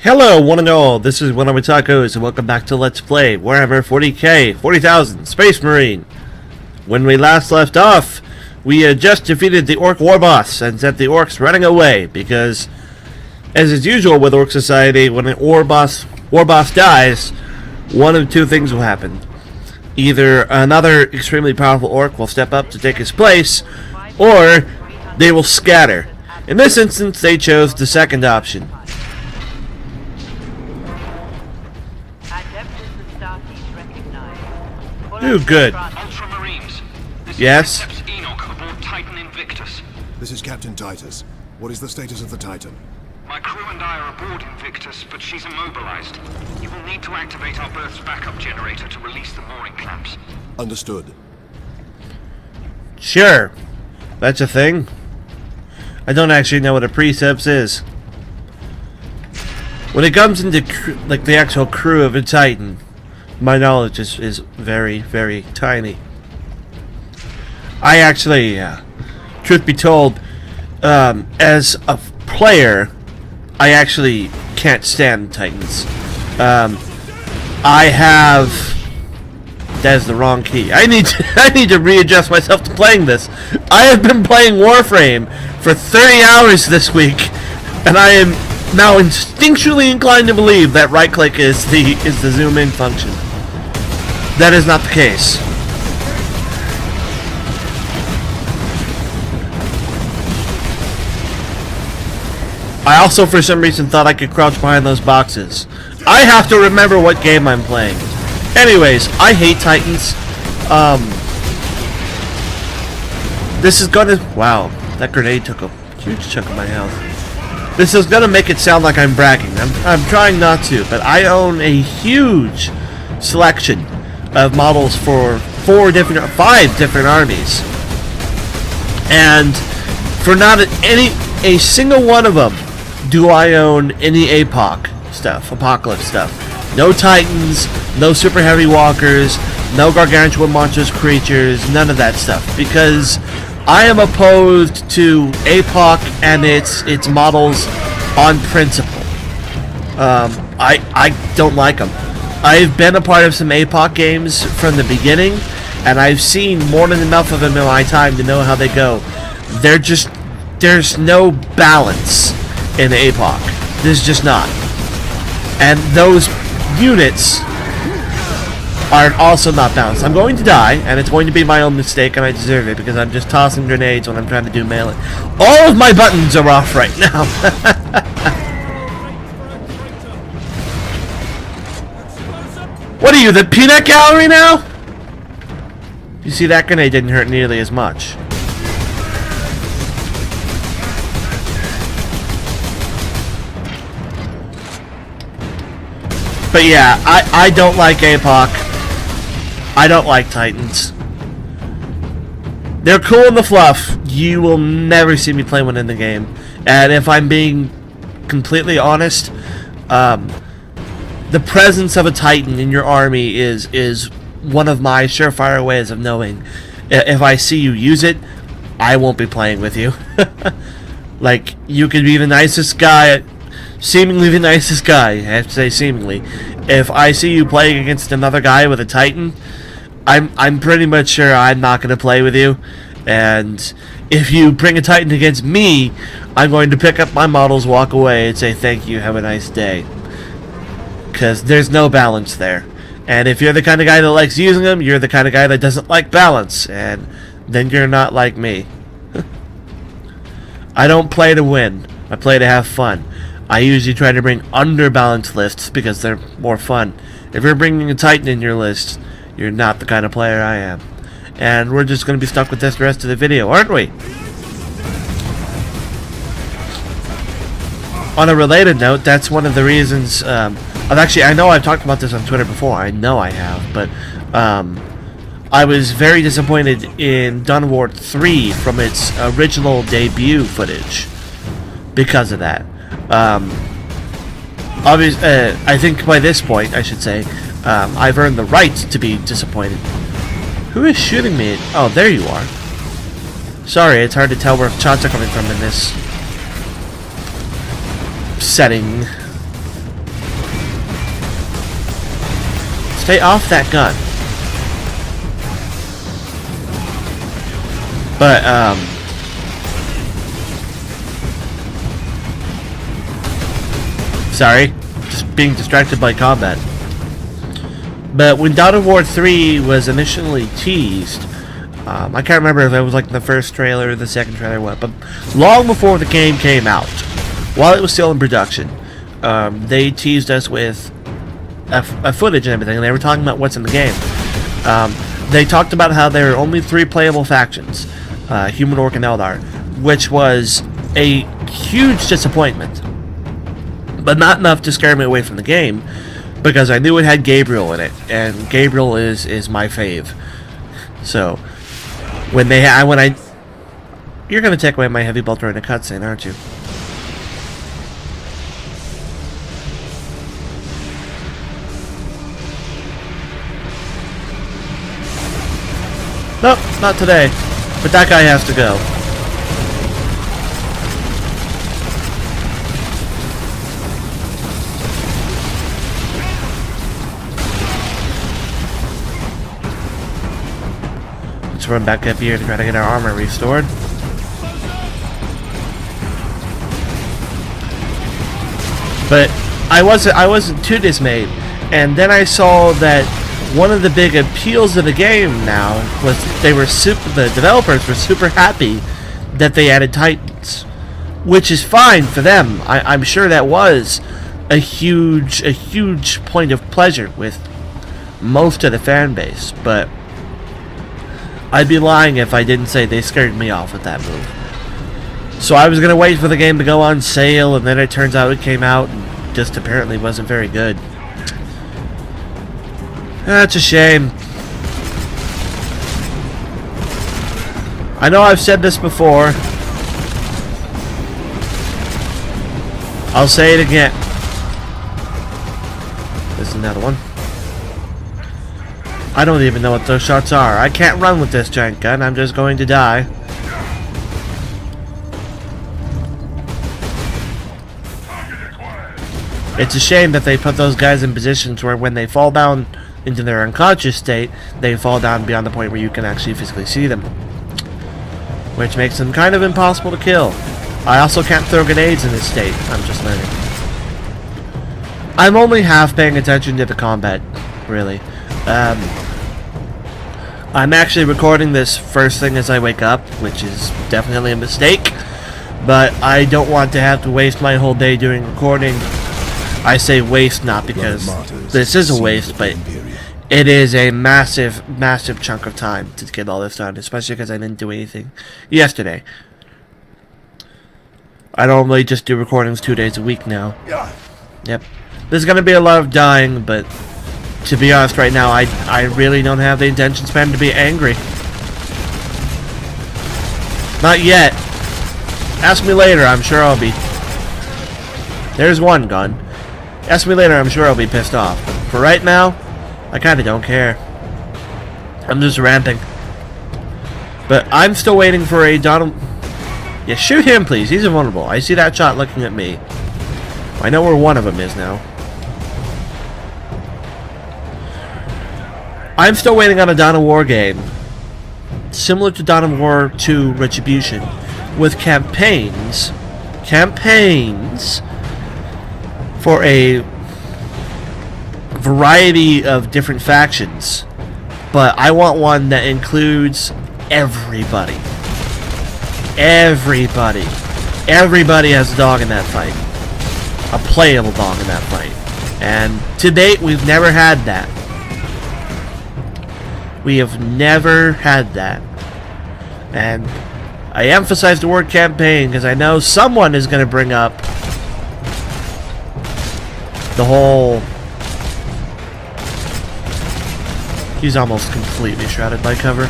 Hello, one and all. This is WellArmedWithTacos, and welcome back to Let's Play Warhammer 40k, 40,000 Space Marine. When we last left off, we had just defeated the Orc War Boss and sent the Orcs running away because, as is usual with Orc Society, when an War Boss dies, one of two things will happen. Either another extremely powerful Orc will step up to take his place, or they will scatter. In this instance, they chose the second option. Oh, good. Ultramarines. Yes? This is Captain Titus. What is the status of the Titan? My crew and I are aboard Invictus, but she's immobilized. You will need to activate our berth's backup generator to release the mooring clamps. Understood. Sure. That's a thing. I don't actually know what a precepts is. When it comes into the actual crew of a Titan, my knowledge is very, very tiny. I actually, truth be told, as a player, I actually can't stand Titans. I have... That is the wrong key. I need to readjust myself to playing this. I have been playing Warframe for 30 hours this week, and I am now instinctually inclined to believe that right-click is the zoom in function. That is not the case. I also, for some reason, thought I could crouch behind those boxes. I have to remember what game I'm playing. Anyways, I hate Titans. This is gonna... Wow, that grenade took a huge chunk of my health. This is gonna make it sound like I'm bragging. I'm trying not to, but I own a huge selection of models for 5 different armies, and for not a single one of them do I own any apocalypse stuff. No Titans, no super heavy walkers, no gargantuan monstrous creatures, none of that stuff, because I am opposed to APOC and its models on principle. I don't like them. I've been a part of some APOC games from the beginning, and I've seen more than enough of them in my time to know how they go. There's no balance in APOC. There's just not. And those units are also not balanced. I'm going to die, and it's going to be my own mistake, and I deserve it, because I'm just tossing grenades when I'm trying to do melee. All of my buttons are off right now. What are you, the peanut gallery now? You see, that grenade didn't hurt nearly as much. But yeah, I don't like APOC. I don't like Titans. They're cool in the fluff. You will never see me play one in the game. And if I'm being completely honest, the presence of a Titan in your army is one of my surefire ways of knowing if I see you use it, I won't be playing with you. Like, you could be the nicest guy, seemingly the nicest guy, I have to say seemingly. If I see you playing against another guy with a Titan, I'm pretty much sure I'm not going to play with you. And if you bring a Titan against me, I'm going to pick up my models, walk away, and say thank you, have a nice day. Because there's no balance there. And if you're the kind of guy that likes using them, you're the kind of guy that doesn't like balance. And then you're not like me. I don't play to win. I play to have fun. I usually try to bring underbalanced lists because they're more fun. If you're bringing a Titan in your list, you're not the kind of player I am. And we're just going to be stuck with this the rest of the video, aren't we? On a related note, that's one of the reasons... I know I've talked about this on Twitter before. I know I have, but I was very disappointed in Dawn War 3 from its original debut footage because of that. I think by this point, I should say, I've earned the right to be disappointed. Who is shooting me? Oh, there you are. Sorry, it's hard to tell where shots are coming from in this setting. Stay off that gun. But, sorry. Just being distracted by combat. But when Dawn of War 3 was initially teased, I can't remember if it was like the first trailer or the second trailer or what, but long before the game came out, while it was still in production, they teased us with a footage and everything, and they were talking about what's in the game. They talked about how there are only 3 playable factions, Human, Orc, and Eldar, which was a huge disappointment, but not enough to scare me away from the game, because I knew it had Gabriel in it, and Gabriel is my fave. So when you're gonna take away my heavy bolt during a cutscene, aren't you? Nope, not today. But that guy has to go. Let's run back up here to try to get our armor restored. But I wasn't too dismayed, and then I saw that one of the big appeals of the game now was the developers were super happy that they added Titans, which is fine for them. I'm sure that was a huge point of pleasure with most of the fan base, but I'd be lying if I didn't say they scared me off with that move. So I was gonna wait for the game to go on sale, and then it turns out it came out and just apparently wasn't very good. That's a shame. I know I've said this before. I'll say it again. There's another one. I don't even know what those shots are. I can't run with this giant gun. I'm just going to die. It's a shame that they put those guys in positions where when they fall down into their unconscious state, they fall down beyond the point where you can actually physically see them, which makes them kind of impossible to kill. I also can't throw grenades in this state. I'm just learning. I'm only half paying attention to the combat, really. I'm actually recording this first thing as I wake up, which is definitely a mistake, but I don't want to have to waste my whole day doing recording. I say waste not because this is a waste, but it is a massive chunk of time to get all this done, especially because I didn't do anything yesterday. I normally just do recordings 2 days a week now. Yep. There's going to be a lot of dying, but to be honest right now, I really don't have the intention span to be angry. Not yet. Ask me later, I'm sure I'll be. There's one gun. Ask me later, I'm sure I'll be pissed off. But for right now, I kinda don't care. I'm just ramping. But I'm still waiting for a Donald... Yeah, shoot him, please. He's invulnerable. I see that shot looking at me. I know where one of them is now. I'm still waiting on a Dawn of War game, similar to Dawn of War 2 Retribution, with campaigns for a variety of different factions, but I want one that includes everybody. Everybody has a dog in that fight. A playable dog in that fight. And to date, we've never had that. We have never had that. And I emphasize the word campaign because I know someone is going to bring up the whole... He's almost completely shrouded by cover.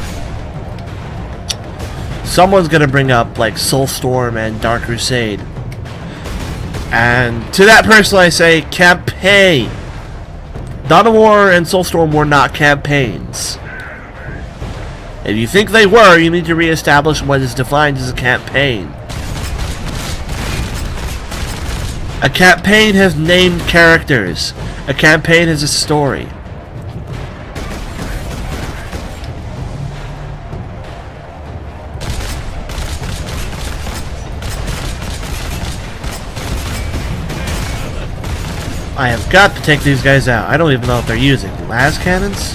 Someone's going to bring up like Soulstorm and Dark Crusade. And to that person I say, campaign. Dawn of War and Soulstorm were not campaigns. If you think they were, you need to reestablish what is defined as a campaign. A campaign has named characters. A campaign has a story. I have got to take these guys out. I don't even know what they're using. Las cannons?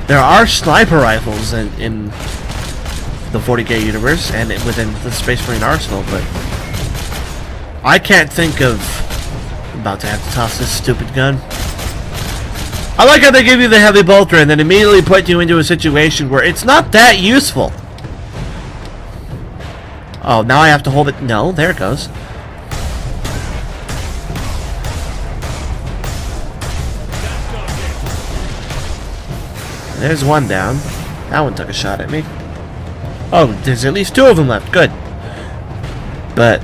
There are sniper rifles in the 40k universe and within the Space Marine arsenal, but I can't think of... I'm about to have to toss this stupid gun. I like how they give you the heavy bolter and then immediately put you into a situation where it's not that useful. Oh, now I have to hold it. No, there it goes. There's one down. That one took a shot at me. Oh, there's at least 2 of them left. Good. But,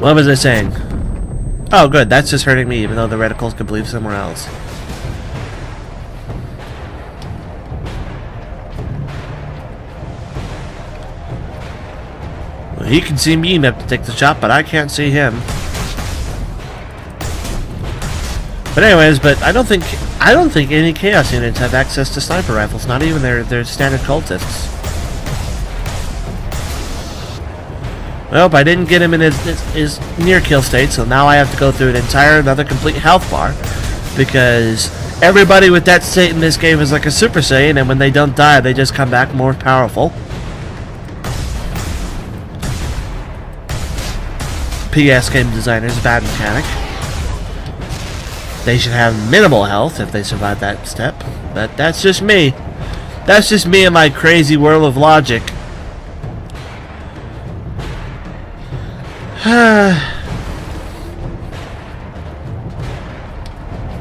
what was I saying? Oh, good. That's just hurting me, even though the reticles could bleed somewhere else. Well, he can see me enough to take the shot, but I can't see him. But anyways, I don't think any Chaos units have access to sniper rifles, not even their standard cultists. Well, I didn't get him in his near kill state, so now I have to go through another complete health bar, because everybody with that state in this game is like a Super Saiyan, and when they don't die, they just come back more powerful. P.S. game designers, bad mechanic. They should have minimal health if they survive that step. But that's just me. That's just me and my crazy world of logic.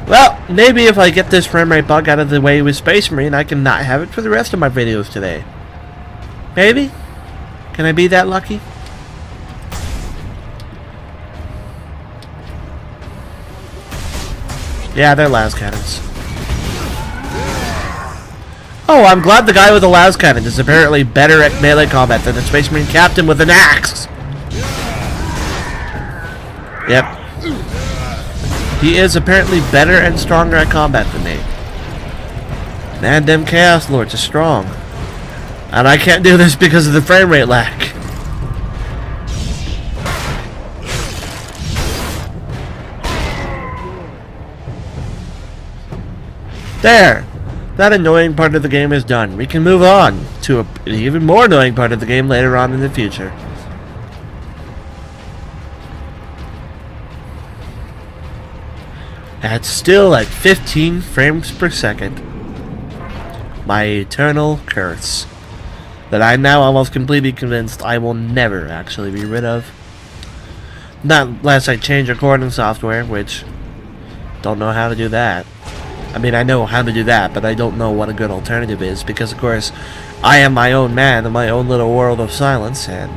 Well, maybe if I get this frame rate bug out of the way with Space Marine, I can not have it for the rest of my videos today. Maybe? Can I be that lucky? Yeah, they're las cannons. Oh, I'm glad the guy with the las cannon is apparently better at melee combat than the Space Marine captain with an axe. Yep. He is apparently better and stronger at combat than me. Man, them Chaos Lords are strong. And I can't do this because of the frame rate lag. There! That annoying part of the game is done. We can move on to an even more annoying part of the game later on in the future. That's still at 15 frames per second. My eternal curse. That I'm now almost completely convinced I will never actually be rid of. Not unless I change recording software, which... don't know how to do that. I mean, I know how to do that, but I don't know what a good alternative is, because, of course, I am my own man in my own little world of silence, and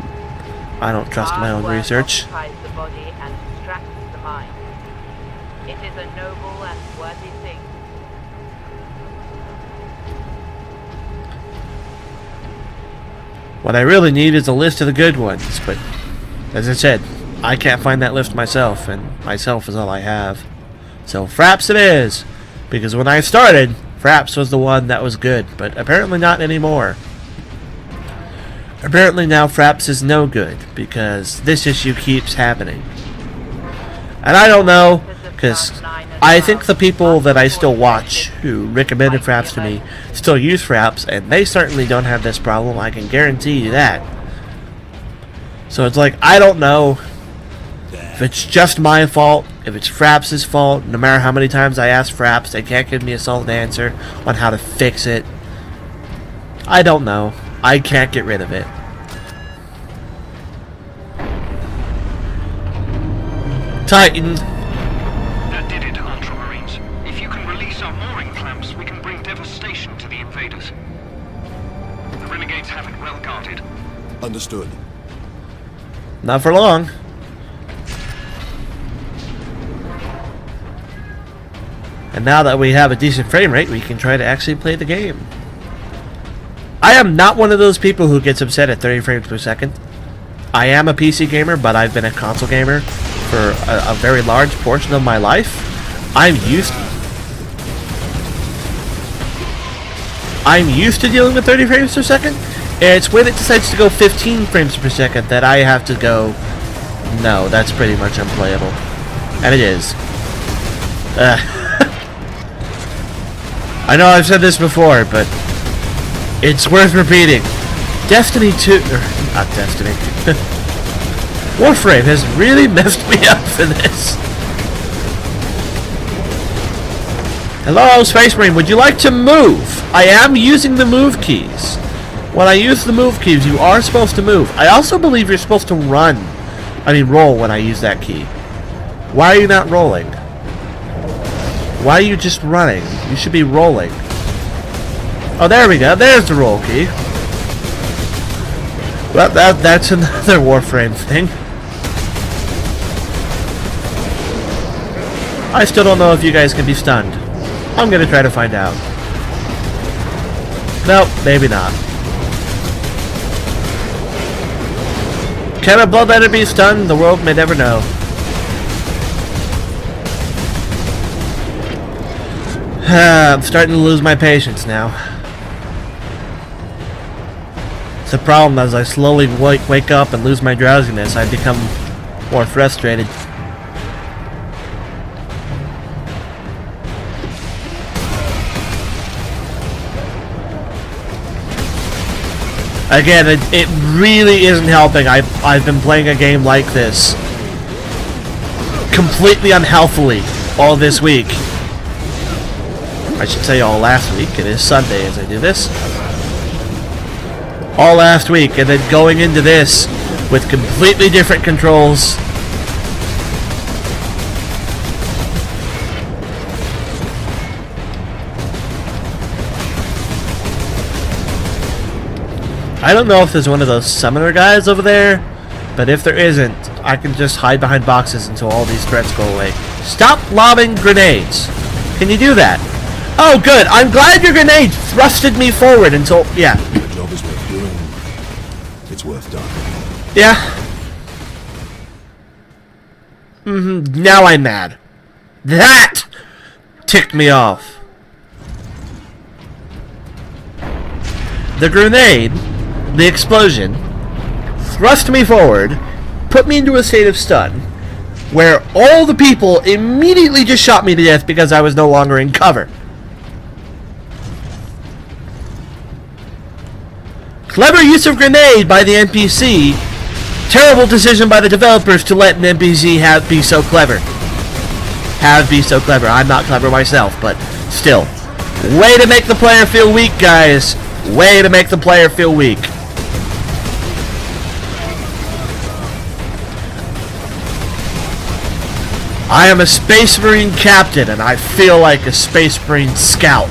I don't trust my own research. Occupies the body and distracts the mind. It is a noble and worthy thing. What I really need is a list of the good ones, but, as I said, I can't find that list myself, and myself is all I have. So, Fraps it is! Because when I started, Fraps was the one that was good, but apparently not anymore. Apparently now Fraps is no good, because this issue keeps happening. And I don't know, because I think the people that I still watch who recommended Fraps to me still use Fraps, and they certainly don't have this problem, I can guarantee you that. So it's like, I don't know if it's just my fault, if it's Fraps' fault. No matter how many times I ask Fraps, they can't give me a solid answer on how to fix it. I don't know. I can't get rid of it. Titan. That did it, Ultramarines. If you can release our mooring clamps, we can bring devastation to the invaders. The renegades have it well guarded. Understood. Not for long. And now that we have a decent frame rate, we can try to actually play the game. I am not one of those people who gets upset at 30 frames per second. I am a PC gamer, but I've been a console gamer for a very large portion of my life. I'm used to dealing with 30 frames per second. And it's when it decides to go 15 frames per second that I have to go, no, that's pretty much unplayable. And it is. I know I've said this before, but it's worth repeating. Destiny 2... not Destiny. Warframe has really messed me up for this. Hello, Space Marine. Would you like to move? I am using the move keys. When I use the move keys, you are supposed to move. I also believe you're supposed to run. Roll when I use that key. Why are you not rolling? Why are you just running? You should be rolling. Oh, there we go. There's the roll key. Well, that's another Warframe thing. I still don't know if you guys can be stunned. I'm gonna try to find out. Nope, maybe not. Can a bloodletter be stunned? The world may never know. I'm starting to lose my patience now. It's a problem as I slowly wake up and lose my drowsiness. I become more frustrated. Again, it really isn't helping. I've been playing a game like this completely unhealthily all this week. I should say all last week. It is Sunday as I do this. All last week, and then going into this with completely different controls. I don't know if there's one of those summoner guys over there, but if there isn't, I can just hide behind boxes until all these threats go away. Stop lobbing grenades. Can you do that? Oh, good. I'm glad your grenade thrusted me forward until... yeah. The job is worth doing. It's worth done. Yeah. Now I'm mad. That ticked me off. The grenade... the explosion thrust me forward, put me into a state of stun, where all the people immediately just shot me to death because I was no longer in cover. Clever use of grenade by the NPC. Terrible decision by the developers to let an NPC be so clever. Be so clever. I'm not clever myself, but still. Way to make the player feel weak, guys. Way to make the player feel weak. I am a Space Marine captain, and I feel like a Space Marine scout.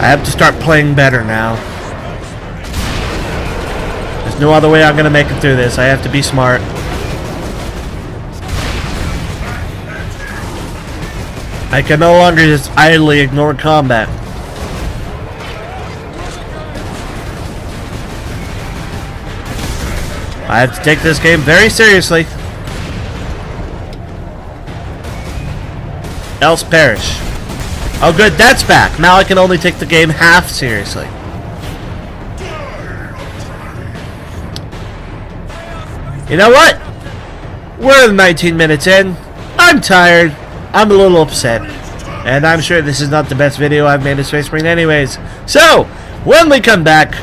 I have to start playing better now. There's no other way I'm gonna make it through this. I have to be smart. I can no longer just idly ignore combat. I have to take this game very seriously. Else perish. Oh good, that's back. Now I can only take the game half seriously. You know what? We're 19 minutes in. I'm tired. I'm a little upset. And I'm sure this is not the best video I've made of Space Marine anyways. So, when we come back,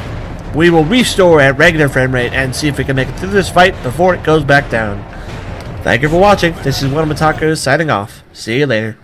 we will restore at regular frame rate and see if we can make it through this fight before it goes back down. Thank you for watching. This is WellArmedWithTacos signing off. See you later.